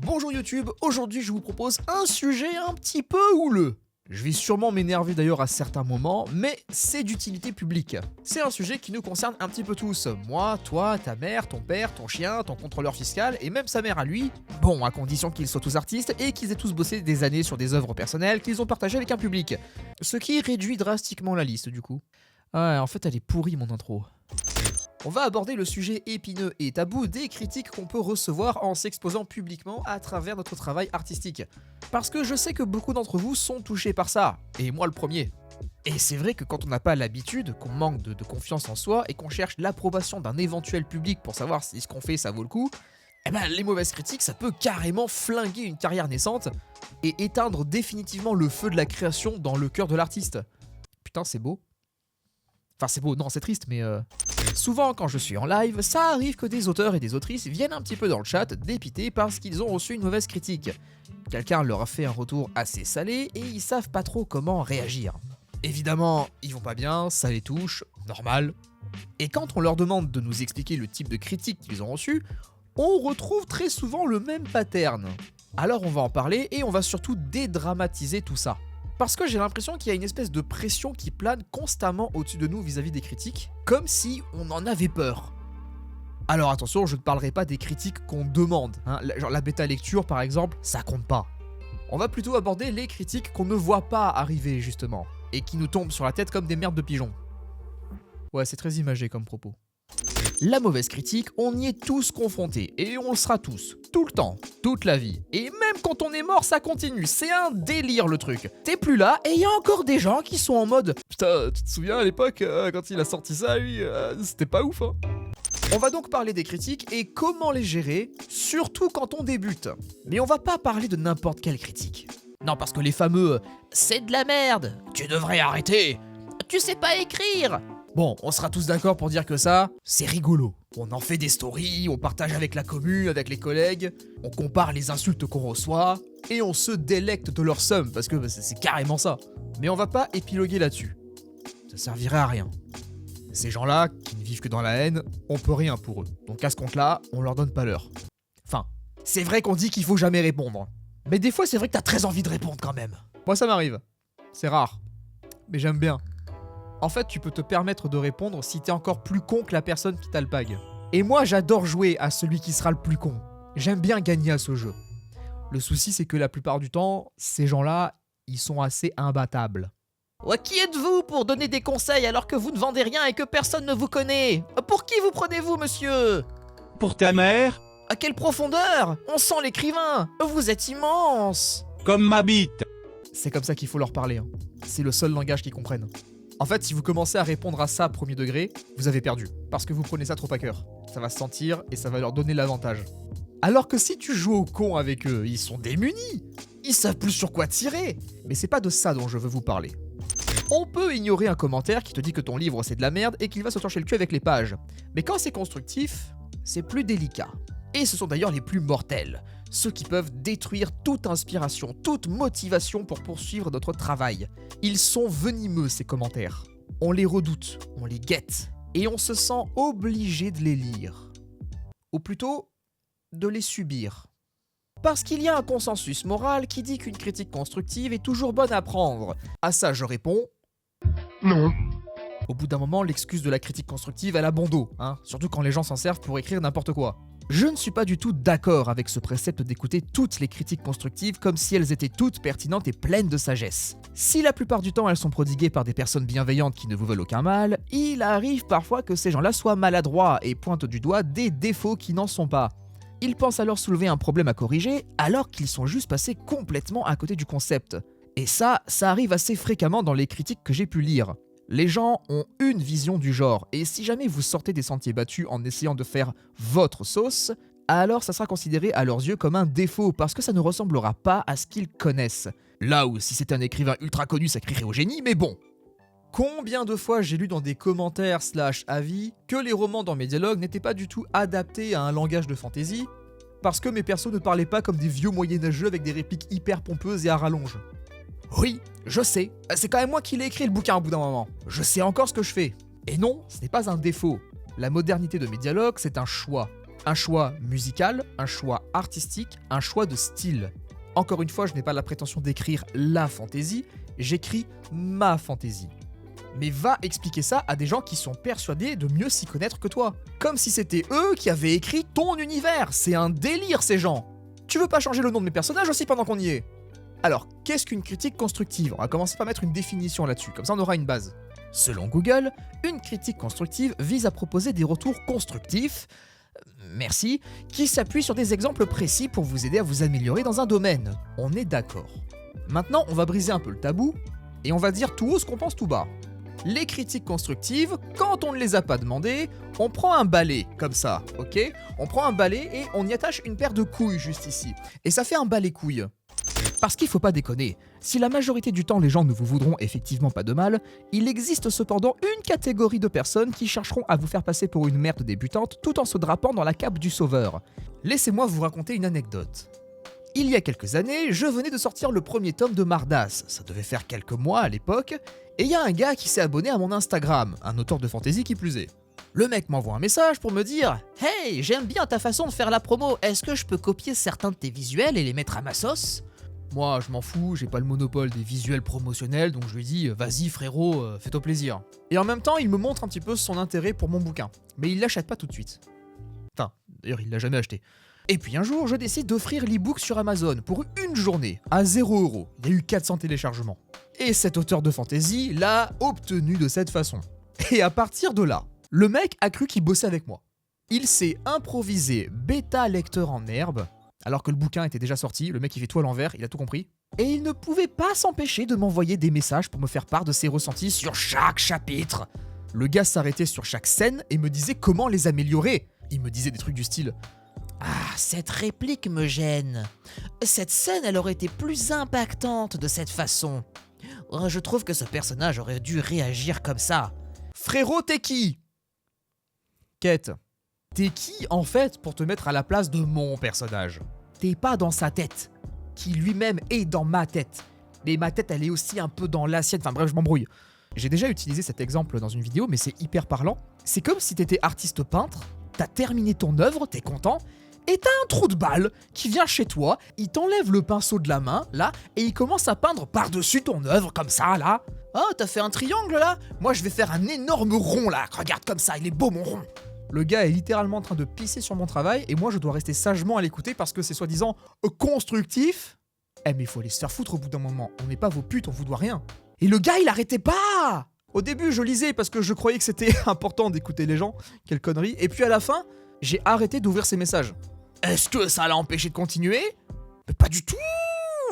Bonjour YouTube, aujourd'hui je vous propose un sujet un petit peu houleux. Je vais sûrement m'énerver d'ailleurs à certains moments, mais c'est d'utilité publique. C'est un sujet qui nous concerne un petit peu tous. Moi, toi, ta mère, ton père, ton chien, ton contrôleur fiscal et même sa mère à lui. Bon, à condition qu'ils soient tous artistes et qu'ils aient tous bossé des années sur des œuvres personnelles qu'ils ont partagées avec un public. Ce qui réduit drastiquement la liste du coup. Ouais, en fait elle est pourrie mon intro. On va aborder le sujet épineux et tabou des critiques qu'on peut recevoir en s'exposant publiquement à travers notre travail artistique. Parce que je sais que beaucoup d'entre vous sont touchés par ça, et moi le premier. Et c'est vrai que quand on n'a pas l'habitude, qu'on manque de confiance en soi et qu'on cherche l'approbation d'un éventuel public pour savoir si ce qu'on fait ça vaut le coup, eh ben les mauvaises critiques ça peut carrément flinguer une carrière naissante et éteindre définitivement le feu de la création dans le cœur de l'artiste. Putain c'est beau. Enfin c'est beau, non c'est triste mais Souvent quand je suis en live, ça arrive que des auteurs et des autrices viennent un petit peu dans le chat dépités parce qu'ils ont reçu une mauvaise critique. Quelqu'un leur a fait un retour assez salé et ils savent pas trop comment réagir. Évidemment, ils vont pas bien, ça les touche, normal. Et quand on leur demande de nous expliquer le type de critique qu'ils ont reçu, on retrouve très souvent le même pattern. Alors on va en parler et on va surtout dédramatiser tout ça. Parce que j'ai l'impression qu'il y a une espèce de pression qui plane constamment au-dessus de nous vis-à-vis des critiques, comme si on en avait peur. Alors attention, je ne parlerai pas des critiques qu'on demande, hein. Genre la bêta lecture par exemple, ça compte pas. On va plutôt aborder les critiques qu'on ne voit pas arriver justement, et qui nous tombent sur la tête comme des merdes de pigeons. Ouais, c'est très imagé comme propos. La mauvaise critique, on y est tous confrontés, et on le sera tous, tout le temps, toute la vie. Et même quand on est mort, ça continue, c'est un délire le truc. T'es plus là, et il y a encore des gens qui sont en mode « Putain, tu te souviens à l'époque, quand il a sorti ça, lui, c'était pas ouf, hein ?» On va donc parler des critiques et comment les gérer, surtout quand on débute. Mais on va pas parler de n'importe quelle critique. Non, parce que les fameux « C'est de la merde, tu devrais arrêter, tu sais pas écrire !» Bon, on sera tous d'accord pour dire que ça, c'est rigolo. On en fait des stories, on partage avec la commu, avec les collègues, on compare les insultes qu'on reçoit, et on se délecte de leur somme, parce que c'est carrément ça. Mais on va pas épiloguer là-dessus. Ça servirait à rien. Ces gens-là, qui ne vivent que dans la haine, on peut rien pour eux. Donc à ce compte-là, on leur donne pas l'heure. Enfin, c'est vrai qu'on dit qu'il faut jamais répondre. Mais des fois, c'est vrai que t'as très envie de répondre quand même. Moi, ça m'arrive. C'est rare. Mais j'aime bien. En fait, tu peux te permettre de répondre si t'es encore plus con que la personne qui t'alpague. Et moi, j'adore jouer à celui qui sera le plus con. J'aime bien gagner à ce jeu. Le souci, c'est que la plupart du temps, ces gens-là, ils sont assez imbattables. Ouais, qui êtes-vous pour donner des conseils alors que vous ne vendez rien et que personne ne vous connaît? Pour qui vous prenez-vous, monsieur? Pour ta mère, À quelle profondeur? On sent l'écrivain. Vous êtes immense. comme ma bite. C'est comme ça qu'il faut leur parler, hein. C'est le seul langage qu'ils comprennent. En fait, si vous commencez à répondre à ça premier degré, vous avez perdu. Parce que vous prenez ça trop à cœur. Ça va se sentir et ça va leur donner l'avantage. Alors que si tu joues au con avec eux, ils sont démunis. Ils savent plus sur quoi tirer. Mais c'est pas de ça dont je veux vous parler. On peut ignorer un commentaire qui te dit que ton livre c'est de la merde et qu'il va se torcher le cul avec les pages. Mais quand c'est constructif, c'est plus délicat. Et ce sont d'ailleurs les plus mortels. Ceux qui peuvent détruire toute inspiration, toute motivation pour poursuivre notre travail. Ils sont venimeux ces commentaires. On les redoute, on les guette, et on se sent obligé de les lire. Ou plutôt, de les subir. Parce qu'il y a un consensus moral qui dit qu'une critique constructive est toujours bonne à prendre. À ça je réponds... Non. Au bout d'un moment, l'excuse de la critique constructive elle a bon dos, hein, surtout quand les gens s'en servent pour écrire n'importe quoi. Je ne suis pas du tout d'accord avec ce précepte d'écouter toutes les critiques constructives comme si elles étaient toutes pertinentes et pleines de sagesse. Si la plupart du temps elles sont prodiguées par des personnes bienveillantes qui ne vous veulent aucun mal, il arrive parfois que ces gens-là soient maladroits et pointent du doigt des défauts qui n'en sont pas. Ils pensent alors soulever un problème à corriger alors qu'ils sont juste passés complètement à côté du concept. Et ça arrive assez fréquemment dans les critiques que j'ai pu lire. Les gens ont une vision du genre, et si jamais vous sortez des sentiers battus en essayant de faire votre sauce, alors ça sera considéré à leurs yeux comme un défaut, parce que ça ne ressemblera pas à ce qu'ils connaissent. Là où si c'est un écrivain ultra connu, ça crierait au génie, mais bon. Combien de fois j'ai lu dans des commentaires / avis que les romans dans mes dialogues n'étaient pas du tout adaptés à un langage de fantasy, parce que mes persos ne parlaient pas comme des vieux moyenâgeux avec des répliques hyper pompeuses et à rallonge. Oui, je sais, c'est quand même moi qui l'ai écrit le bouquin au bout d'un moment. Je sais encore ce que je fais. Et non, ce n'est pas un défaut. La modernité de mes dialogues, c'est un choix. Un choix musical, un choix artistique, un choix de style. Encore une fois, je n'ai pas la prétention d'écrire la fantaisie, j'écris ma fantaisie. Mais va expliquer ça à des gens qui sont persuadés de mieux s'y connaître que toi. Comme si c'était eux qui avaient écrit ton univers. C'est un délire ces gens. Tu veux pas changer le nom de mes personnages aussi pendant qu'on y est? Alors, qu'est-ce qu'une critique constructive? On va commencer par mettre une définition là-dessus, comme ça on aura une base. Selon Google, une critique constructive vise à proposer des retours constructifs, merci, qui s'appuient sur des exemples précis pour vous aider à vous améliorer dans un domaine. On est d'accord. Maintenant, on va briser un peu le tabou, et on va dire tout haut ce qu'on pense tout bas. Les critiques constructives, quand on ne les a pas demandées, on prend un balai, comme ça, ok? On prend un balai et on y attache une paire de couilles juste ici. Et ça fait un balai-couille. Parce qu'il faut pas déconner, si la majorité du temps les gens ne vous voudront effectivement pas de mal, il existe cependant une catégorie de personnes qui chercheront à vous faire passer pour une merde débutante tout en se drapant dans la cape du sauveur. Laissez-moi vous raconter une anecdote. Il y a quelques années, je venais de sortir le premier tome de Mardas, ça devait faire quelques mois à l'époque, et il y a un gars qui s'est abonné à mon Instagram, un auteur de fantasy qui plus est. Le mec m'envoie un message pour me dire « Hey, j'aime bien ta façon de faire la promo, est-ce que je peux copier certains de tes visuels et les mettre à ma sauce ?» Moi, je m'en fous, j'ai pas le monopole des visuels promotionnels, donc je lui dis « Vas-y frérot, fais-toi plaisir. » Et en même temps, il me montre un petit peu son intérêt pour mon bouquin, mais il l'achète pas tout de suite. Enfin, d'ailleurs, il l'a jamais acheté. Et puis un jour, je décide d'offrir l'e-book sur Amazon pour une journée, à 0€. Il y a eu 400 téléchargements. Et cet auteur de fantasy l'a obtenu de cette façon. Et à partir de là, le mec a cru qu'il bossait avec moi. Il s'est improvisé bêta lecteur en herbe, alors que le bouquin était déjà sorti, le mec il fait tout à l'envers, il a tout compris. Et il ne pouvait pas s'empêcher de m'envoyer des messages pour me faire part de ses ressentis sur chaque chapitre. Le gars s'arrêtait sur chaque scène et me disait comment les améliorer. Il me disait des trucs du style « Ah, cette réplique me gêne. Cette scène, elle aurait été plus impactante de cette façon. Oh, je trouve que ce personnage aurait dû réagir comme ça. » Frérot, t'es qui? Quête. T'es qui, en fait, pour te mettre à la place de mon personnage? T'es pas dans sa tête, qui lui-même est dans ma tête. Mais ma tête, elle est aussi un peu dans la sienne. Enfin bref, je m'embrouille. J'ai déjà utilisé cet exemple dans une vidéo, mais c'est hyper parlant. C'est comme si t'étais artiste peintre, t'as terminé ton œuvre, t'es content, et t'as un trou de balle qui vient chez toi, il t'enlève le pinceau de la main, là, et il commence à peindre par-dessus ton œuvre, comme ça, là. Oh, t'as fait un triangle, là? Moi, je vais faire un énorme rond, là. Regarde comme ça, il est beau, mon rond. Le gars est littéralement en train de pisser sur mon travail, et moi, je dois rester sagement à l'écouter parce que c'est soi-disant constructif. Eh, mais il faut aller se faire foutre au bout d'un moment. On n'est pas vos putes, on vous doit rien. Et le gars, il arrêtait pas! Au début, je lisais parce que je croyais que c'était important d'écouter les gens. Quelle connerie. Et puis à la fin, j'ai arrêté d'ouvrir ses messages. Est-ce que ça l'a empêché de continuer? Mais pas du tout!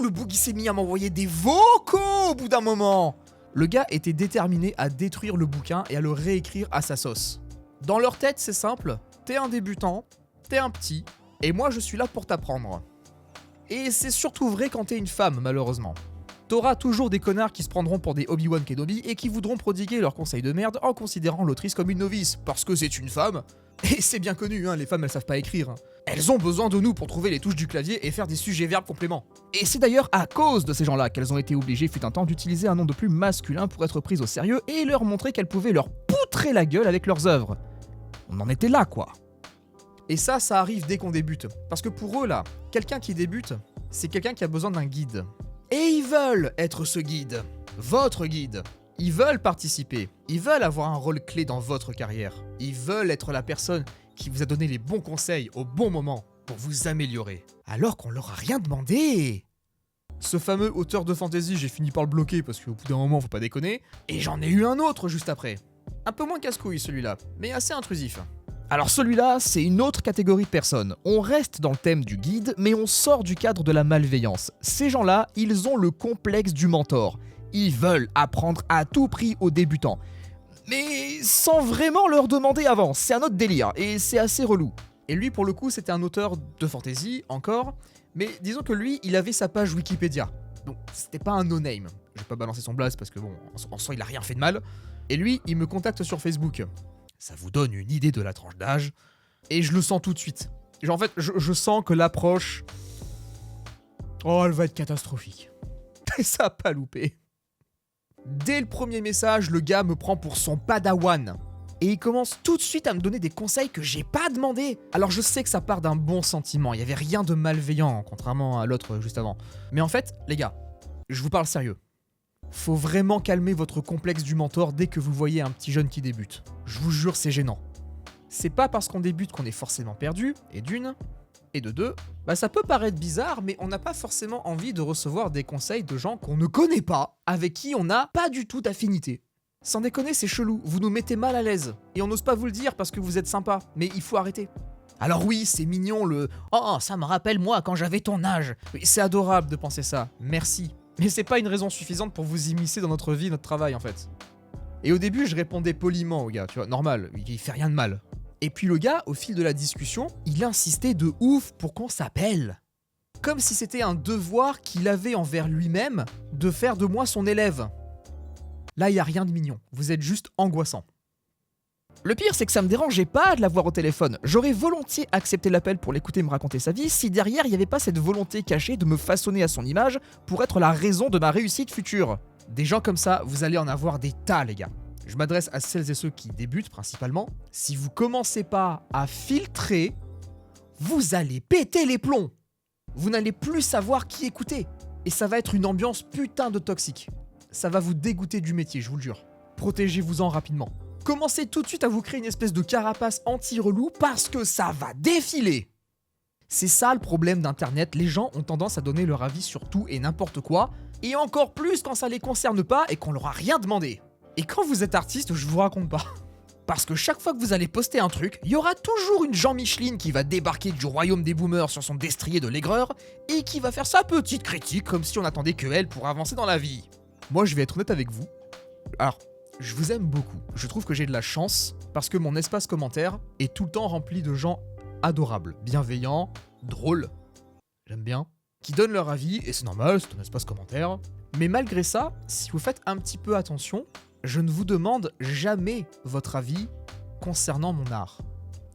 Le bouc il s'est mis à m'envoyer des vocaux au bout d'un moment. Le gars était déterminé à détruire le bouquin et à le réécrire à sa sauce. Dans leur tête, c'est simple. T'es un débutant, t'es un petit, et moi je suis là pour t'apprendre. Et c'est surtout vrai quand t'es une femme, malheureusement. T'auras toujours des connards qui se prendront pour des Obi-Wan Kenobi et qui voudront prodiguer leurs conseils de merde en considérant l'autrice comme une novice, parce que c'est une femme. Et c'est bien connu, hein, les femmes elles savent pas écrire. Elles ont besoin de nous pour trouver les touches du clavier et faire des sujets-verbes compléments. Et c'est d'ailleurs à cause de ces gens-là qu'elles ont été obligées fut un temps d'utiliser un nom de plus masculin pour être prises au sérieux et leur montrer qu'elles pouvaient leur poutrer la gueule avec leurs œuvres. On en était là, quoi. Et ça arrive dès qu'on débute. Parce que pour eux, là, quelqu'un qui débute, c'est quelqu'un qui a besoin d'un guide. Et ils veulent être ce guide. Votre guide. Ils veulent participer. Ils veulent avoir un rôle clé dans votre carrière. Ils veulent être la personne qui vous a donné les bons conseils au bon moment pour vous améliorer. Alors qu'on leur a rien demandé. Ce fameux auteur de fantasy, j'ai fini par le bloquer parce qu'au bout d'un moment, faut pas déconner. Et j'en ai eu un autre juste après. Un peu moins casse-couille celui-là, mais assez intrusif. Alors celui-là, c'est une autre catégorie de personnes. On reste dans le thème du guide, mais on sort du cadre de la malveillance. Ces gens-là, ils ont le complexe du mentor. Ils veulent apprendre à tout prix aux débutants. Mais sans vraiment leur demander avant, c'est un autre délire, et c'est assez relou. Et lui, pour le coup, c'était un auteur de fantasy, encore, mais disons que lui, il avait sa page Wikipédia. Donc c'était pas un no-name. Je vais pas balancer son blast parce que bon, en soi, il a rien fait de mal. Et lui, il me contacte sur Facebook. Ça vous donne une idée de la tranche d'âge. Et je le sens tout de suite. Genre, en fait, je sens que l'approche... Oh, elle va être catastrophique. Et ça a pas loupé. Dès le premier message, le gars me prend pour son padawan. et il commence tout de suite à me donner des conseils que j'ai pas demandé. Alors je sais que ça part d'un bon sentiment, il y avait rien de malveillant, contrairement à l'autre juste avant. Mais en fait, les gars, je vous parle sérieux. Faut vraiment calmer votre complexe du mentor dès que vous voyez un petit jeune qui débute. Je vous jure, c'est gênant. C'est pas parce qu'on débute qu'on est forcément perdu, et d'une, et de deux, ça peut paraître bizarre, mais on n'a pas forcément envie de recevoir des conseils de gens qu'on ne connaît pas, avec qui on n'a pas du tout d'affinité. Sans déconner, c'est chelou, vous nous mettez mal à l'aise, et on n'ose pas vous le dire parce que vous êtes sympa, mais il faut arrêter. Alors oui, c'est mignon le « Oh, ça me rappelle moi quand j'avais ton âge !» Oui, c'est adorable de penser ça, merci. Mais c'est pas une raison suffisante pour vous immiscer dans notre vie, notre travail en fait. Et au début, je répondais poliment au gars, tu vois, normal, il fait rien de mal. Et puis le gars, au fil de la discussion, il insistait de ouf pour qu'on s'appelle. Comme si c'était un devoir qu'il avait envers lui-même de faire de moi son élève. Là, y a rien de mignon, vous êtes juste angoissant. Le pire, c'est que ça me dérangeait pas de l'avoir au téléphone. J'aurais volontiers accepté l'appel pour l'écouter me raconter sa vie si derrière il n'y avait pas cette volonté cachée de me façonner à son image pour être la raison de ma réussite future. Des gens comme ça, vous allez en avoir des tas, les gars. Je m'adresse à celles et ceux qui débutent principalement. Si vous commencez pas à filtrer, vous allez péter les plombs. Vous n'allez plus savoir qui écouter. Et ça va être une ambiance putain de toxique. Ça va vous dégoûter du métier, je vous le jure. Protégez-vous-en rapidement. Commencez tout de suite à vous créer une espèce de carapace anti-relou parce que ça va défiler. C'est ça le problème d'internet, les gens ont tendance à donner leur avis sur tout et n'importe quoi, et encore plus quand ça les concerne pas et qu'on leur a rien demandé. Et quand vous êtes artiste, je vous raconte pas. Parce que chaque fois que vous allez poster un truc, il y aura toujours une Jean Micheline qui va débarquer du royaume des boomers sur son destrier de l'aigreur et qui va faire sa petite critique comme si on attendait que elle pour avancer dans la vie. Moi, je vais être honnête avec vous. Alors, je vous aime beaucoup. Je trouve que j'ai de la chance parce que mon espace commentaire est tout le temps rempli de gens adorables, bienveillants, drôles, j'aime bien, qui donnent leur avis, et c'est normal, c'est un espace commentaire. Mais malgré ça, si vous faites un petit peu attention, je ne vous demande jamais votre avis concernant mon art.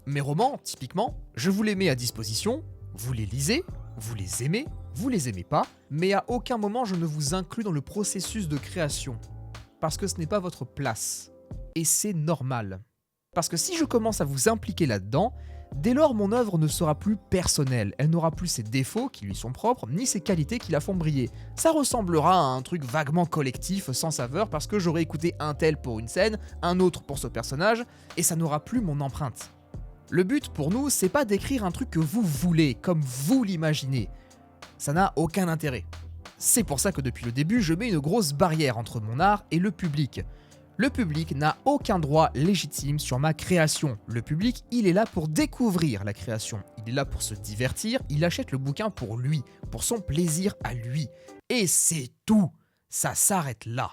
Mes romans, typiquement, je vous les mets à disposition, vous les lisez, vous les aimez pas, mais à aucun moment je ne vous inclus dans le processus de création. Parce que ce n'est pas votre place. Et c'est normal. Parce que si je commence à vous impliquer là-dedans, dès lors mon œuvre ne sera plus personnelle. Elle n'aura plus ses défauts qui lui sont propres, ni ses qualités qui la font briller. Ça ressemblera à un truc vaguement collectif, sans saveur, parce que j'aurai écouté un tel pour une scène, un autre pour ce personnage, et ça n'aura plus mon empreinte. Le but pour nous, c'est pas d'écrire un truc que vous voulez, comme vous l'imaginez. Ça n'a aucun intérêt. C'est pour ça que depuis le début, je mets une grosse barrière entre mon art et le public. Le public n'a aucun droit légitime sur ma création. Le public, il est là pour découvrir la création. Il est là pour se divertir, il achète le bouquin pour lui, pour son plaisir à lui. Et c'est tout. Ça s'arrête là.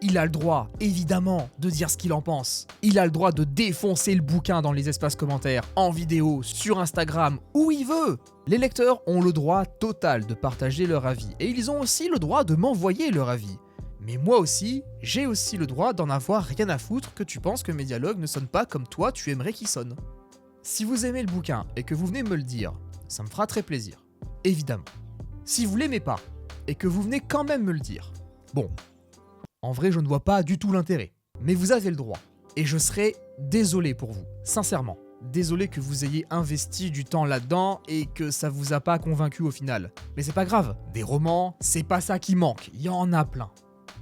Il a le droit, évidemment, de dire ce qu'il en pense. Il a le droit de défoncer le bouquin dans les espaces commentaires, en vidéo, sur Instagram, où il veut. Les lecteurs ont le droit total de partager leur avis. Et ils ont aussi le droit de m'envoyer leur avis. Mais moi aussi, j'ai aussi le droit d'en avoir rien à foutre que tu penses que mes dialogues ne sonnent pas comme toi tu aimerais qu'ils sonnent. Si vous aimez le bouquin et que vous venez me le dire, ça me fera très plaisir. Évidemment. Si vous l'aimez pas et que vous venez quand même me le dire, bon... En vrai, je ne vois pas du tout l'intérêt. Mais vous avez le droit. Et je serai désolé pour vous. Sincèrement. Désolé que vous ayez investi du temps là-dedans et que ça vous a pas convaincu au final. Mais c'est pas grave. Des romans, c'est pas ça qui manque. Il y en a plein.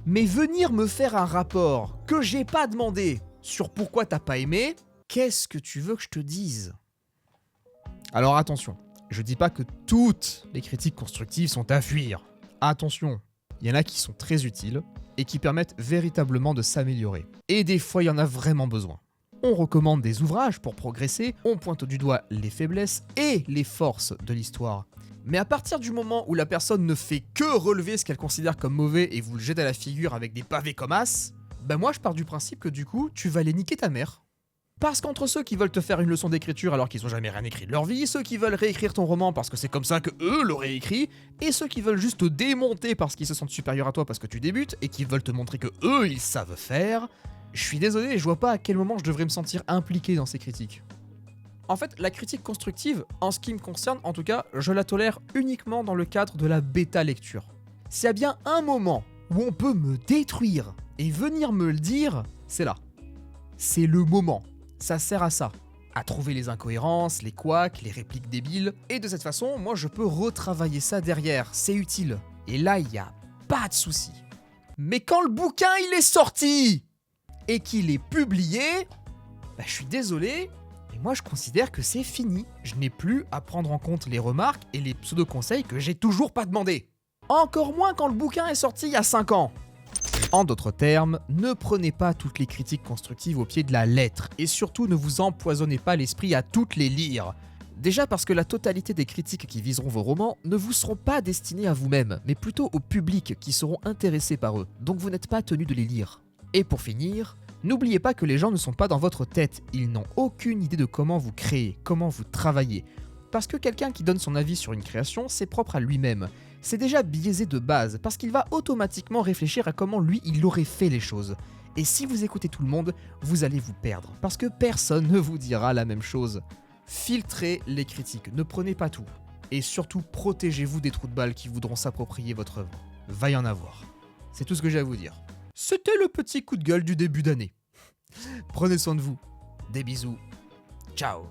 Mais venir me faire un rapport que j'ai pas demandé sur pourquoi t'as pas aimé, qu'est-ce que tu veux que je te dise ? Alors attention. Je dis pas que toutes les critiques constructives sont à fuir. Attention. Il y en a qui sont très utiles et qui permettent véritablement de s'améliorer. Et des fois, il y en a vraiment besoin. On recommande des ouvrages pour progresser, on pointe du doigt les faiblesses et les forces de l'histoire. Mais à partir du moment où la personne ne fait que relever ce qu'elle considère comme mauvais et vous le jette à la figure avec des pavés comme as, moi je pars du principe que du coup, tu vas aller niquer ta mère. Parce qu'entre ceux qui veulent te faire une leçon d'écriture alors qu'ils ont jamais rien écrit de leur vie, ceux qui veulent réécrire ton roman parce que c'est comme ça que eux l'auraient écrit, et ceux qui veulent juste te démonter parce qu'ils se sentent supérieurs à toi parce que tu débutes, et qui veulent te montrer que eux ils savent faire, je suis désolé et je vois pas à quel moment je devrais me sentir impliqué dans ces critiques. En fait, la critique constructive, en ce qui me concerne en tout cas, je la tolère uniquement dans le cadre de la bêta-lecture. S'il y a bien un moment où on peut me détruire et venir me le dire, c'est là. c'est le moment. Ça sert à ça. À trouver les incohérences, les couacs, les répliques débiles. Et de cette façon, moi je peux retravailler ça derrière. C'est utile. Et là, il n'y a pas de souci. Mais quand le bouquin il est sorti et qu'il est publié, je suis désolé, mais moi je considère que c'est fini. Je n'ai plus à prendre en compte les remarques et les pseudo-conseils que j'ai toujours pas demandé. Encore moins quand le bouquin est sorti il y a 5 ans. En d'autres termes, ne prenez pas toutes les critiques constructives au pied de la lettre et surtout ne vous empoisonnez pas l'esprit à toutes les lire. Déjà parce que la totalité des critiques qui viseront vos romans ne vous seront pas destinées à vous-même, mais plutôt au public qui seront intéressés par eux, donc vous n'êtes pas tenu de les lire. Et pour finir, n'oubliez pas que les gens ne sont pas dans votre tête, ils n'ont aucune idée de comment vous créez, comment vous travaillez. Parce que quelqu'un qui donne son avis sur une création, c'est propre à lui-même. C'est déjà biaisé de base, parce qu'il va automatiquement réfléchir à comment lui, il aurait fait les choses. Et si vous écoutez tout le monde, vous allez vous perdre, parce que personne ne vous dira la même chose. Filtrez les critiques, ne prenez pas tout. Et surtout, protégez-vous des trous de balles qui voudront s'approprier votre œuvre. Va y en avoir. C'est tout ce que j'ai à vous dire. C'était le petit coup de gueule du début d'année. Prenez soin de vous. Des bisous. Ciao.